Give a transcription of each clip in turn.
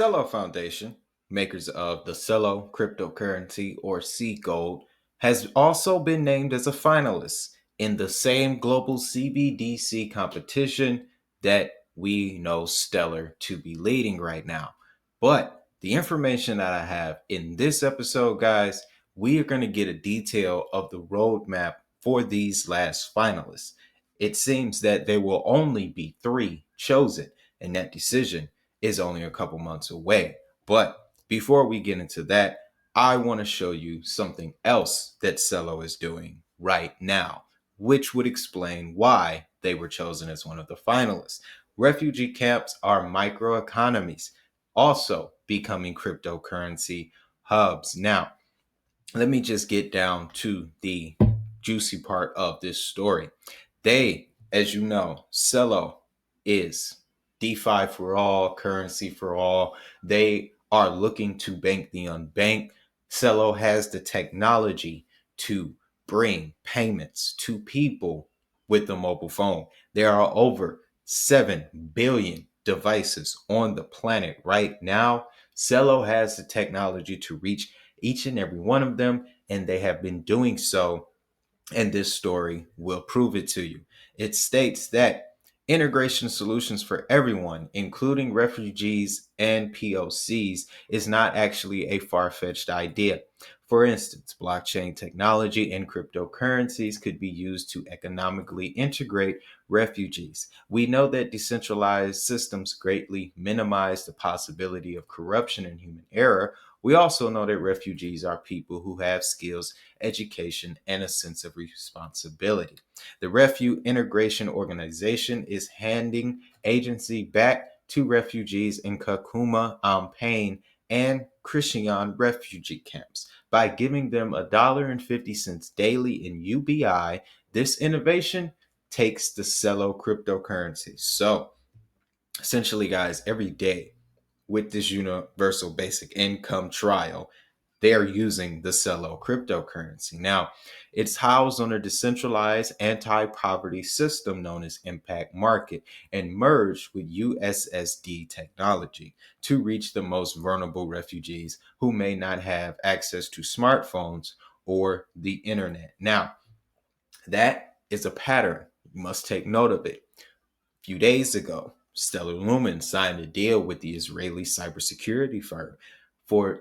Celo Foundation, makers of the Celo cryptocurrency or C Gold, has also been named as a finalist in the same global CBDC competition that we know Stellar to be leading right now. But the information that I have in this episode, guys, we are going to get a detail of the roadmap for these last finalists. It seems that there will only be three chosen, and that decision is only a couple months away. But before we get into that, I want to show you something else that Celo is doing right now, which would explain why they were chosen as one of the finalists. Refugee camps are microeconomies, also becoming cryptocurrency hubs. Now, let me just get down to the juicy part of this story. They, as you know, Celo is DeFi for all, currency for all. They are looking to bank the unbanked. Celo has the technology to bring payments to people with the mobile phone. There are over 7 billion devices on the planet right now. Celo has the technology to reach each and every one of them, and they have been doing so, and this story will prove it to you. It states that integration solutions for everyone, including refugees and POCs, is not actually a far-fetched idea. For instance, blockchain technology and cryptocurrencies could be used to economically integrate refugees. We know that decentralized systems greatly minimize the possibility of corruption and human error. We also know that refugees are people who have skills, education, and a sense of responsibility. The Refugee Integration Organization is handing agency back to refugees in Kakuma, Pain, and Krishan refugee camps by giving them $1.50 daily in UBI. This innovation takes the Celo cryptocurrency. So, essentially, guys, every day with this universal basic income trial, they are using the Celo cryptocurrency. Now, it's housed on a decentralized anti-poverty system known as Impact Market and merged with USSD technology to reach the most vulnerable refugees who may not have access to smartphones or the internet. Now, that is a pattern. You must take note of it. A few days ago, Stellar Lumen signed a deal with the Israeli cybersecurity firm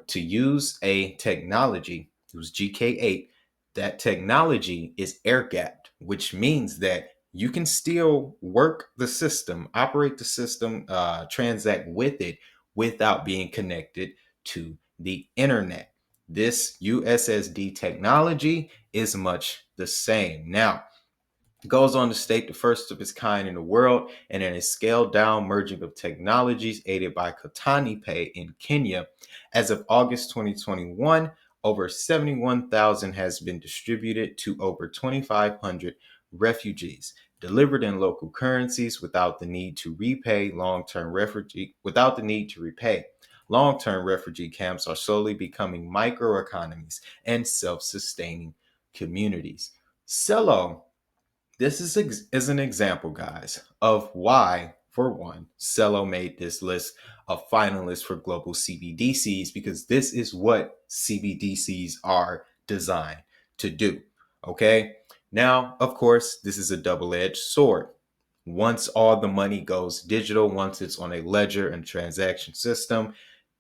to use a technology. It was GK8. That technology is air gapped, which means that you can still work the system, operate the system, transact with it without being connected to the internet. This USSD technology is much the same. Now, goes on to state the first of its kind in the world and in a scaled down merging of technologies aided by Kotani Pay in Kenya. As of August 2021, over 71,000 has been distributed to over 2,500 refugees, delivered in local currencies without the need to repay. Long-term refugee camps are slowly becoming microeconomies and self-sustaining communities. Celo, this is an example, guys, of why, for one, Celo made this list of finalists for global CBDCs, because this is what CBDCs are designed to do. Okay. Now, of course, this is a double-edged sword. Once all the money goes digital, once it's on a ledger and transaction system,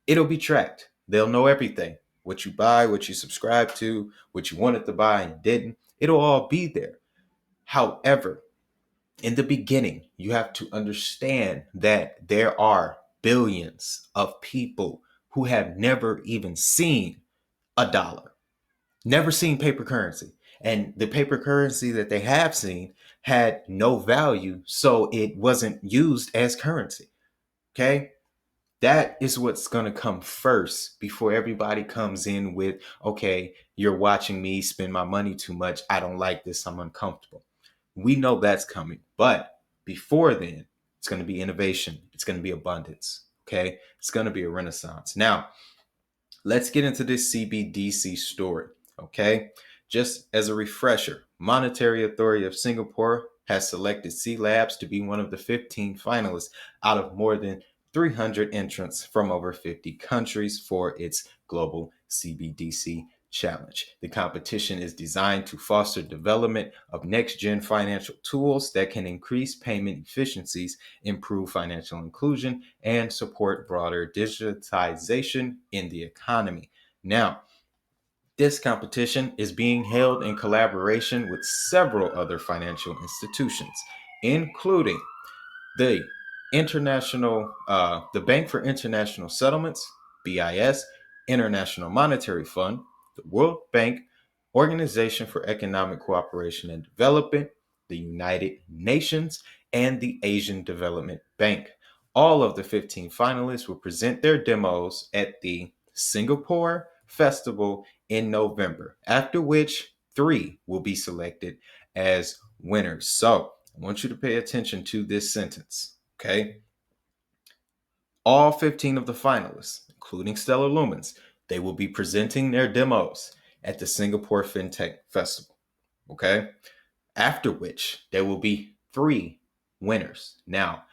it'll be tracked. They'll know everything. What you buy, what you subscribe to, what you wanted to buy and didn't, it'll all be there. However, in the beginning, you have to understand that there are billions of people who have never even seen a dollar, never seen paper currency. And the paper currency that they have seen had no value, so it wasn't used as currency. Okay? That is what's going to come first before everybody comes in with, okay, you're watching me spend my money too much. I don't like this. I'm uncomfortable. We know that's coming. But before then, it's going to be innovation. It's going to be abundance. Okay. It's going to be a renaissance. Now, let's get into this CBDC story. Okay. Just as a refresher, Monetary Authority of Singapore has selected C Labs to be one of the 15 finalists out of more than 300 entrants from over 50 countries for its global CBDC challenge. The competition is designed to foster development of next-gen financial tools that can increase payment efficiencies, improve financial inclusion, and support broader digitization in the economy. Now, this competition is being held in collaboration with several other financial institutions, including the the Bank for International Settlements, BIS, International Monetary Fund, the World Bank, Organization for Economic Cooperation and Development, the United Nations, and the Asian Development Bank. All of the 15 finalists will present their demos at the Singapore Festival in November, after which 3 will be selected as winners. So I want you to pay attention to this sentence, okay? All 15 of the finalists, including Stellar Lumens, they will be presenting their demos at the Singapore FinTech Festival, okay? After which there will be 3 winners. Now,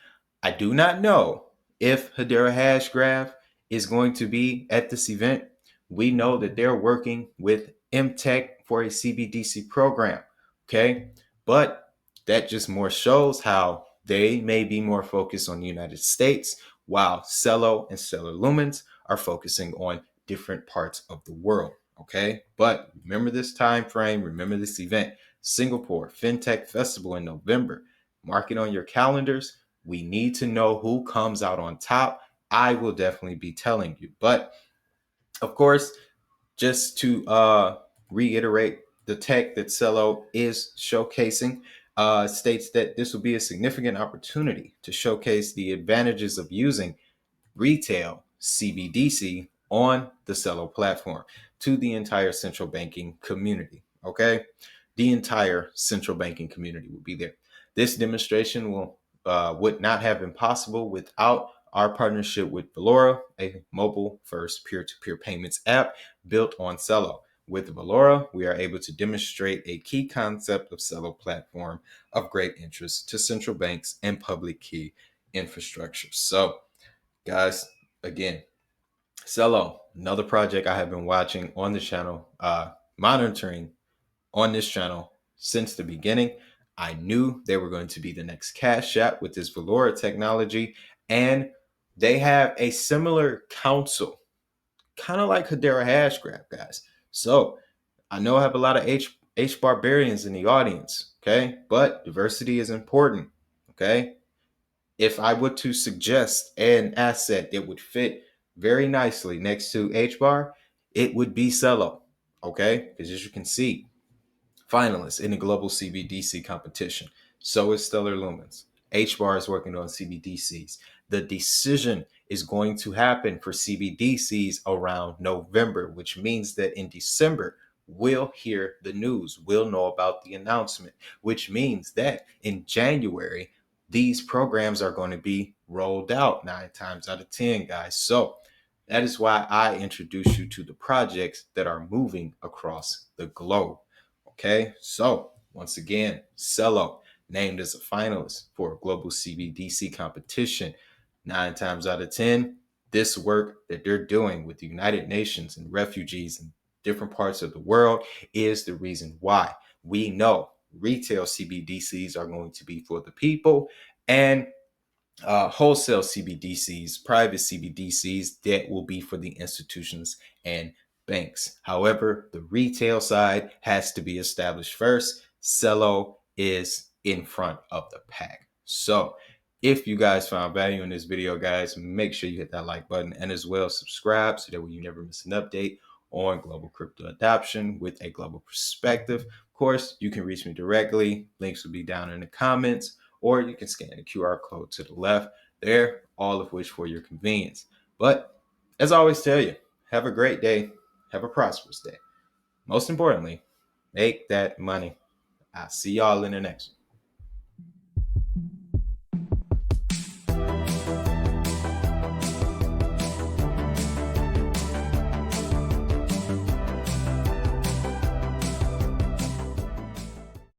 I do not know if Hedera Hashgraph is going to be at this event. We know that they're working with MTech for a CBDC program, okay? But that just more shows how they may be more focused on the United States, while Celo and Stellar Lumens are focusing on different parts of the world, okay? But remember this time frame, remember this event, Singapore FinTech Festival in November. Mark it on your calendars. We need to know who comes out on top. I will definitely be telling you. But of course, just to reiterate, the tech that Celo is showcasing states that this will be a significant opportunity to showcase the advantages of using retail CBDC on the Celo platform to the entire central banking community. Okay, the entire central banking community will be there. This demonstration would not have been possible without our partnership with Valora, a mobile-first peer-to-peer payments app built on Celo. With Valora, we are able to demonstrate a key concept of Celo platform of great interest to central banks and public key infrastructure. So, guys, again, Celo, another project I have been watching on the channel, monitoring on this channel since the beginning. I knew they were going to be the next Cash App with this Valora technology, and they have a similar council, kind of like Hedera Hashgraph, guys. So I know I have a lot of H barbarians in the audience, okay? But diversity is important, okay? If I were to suggest an asset that would fit very nicely next to HBAR, it would be Celo, okay? Because as you can see, finalists in the global CBDC competition. So is Stellar Lumens. HBAR is working on CBDCs. The decision is going to happen for CBDCs around November, which means that in December, we'll hear the news. We'll know about the announcement, which means that in January, these programs are going to be rolled out 9 times out of 10, guys. So that is why I introduce you to the projects that are moving across the globe. Okay, so once again, Celo named as a finalist for a global CBDC competition. 9 times out of 10, this work that they're doing with the United Nations and refugees in different parts of the world is the reason why. We know retail CBDCs are going to be for the people, and wholesale CBDCs, private CBDCs, that will be for the institutions and banks. However, the retail side has to be established first. Celo is in front of the pack. So if you guys found value in this video, guys, make sure you hit that like button and as well subscribe so that way you never miss an update on global crypto adoption with a global perspective. Of course, you can reach me directly. Links will be down in the comments, or you can scan the QR code to the left there, all of which for your convenience. But as I always tell you, have a great day. Have a prosperous day. Most importantly, make that money. I'll see y'all in the next one.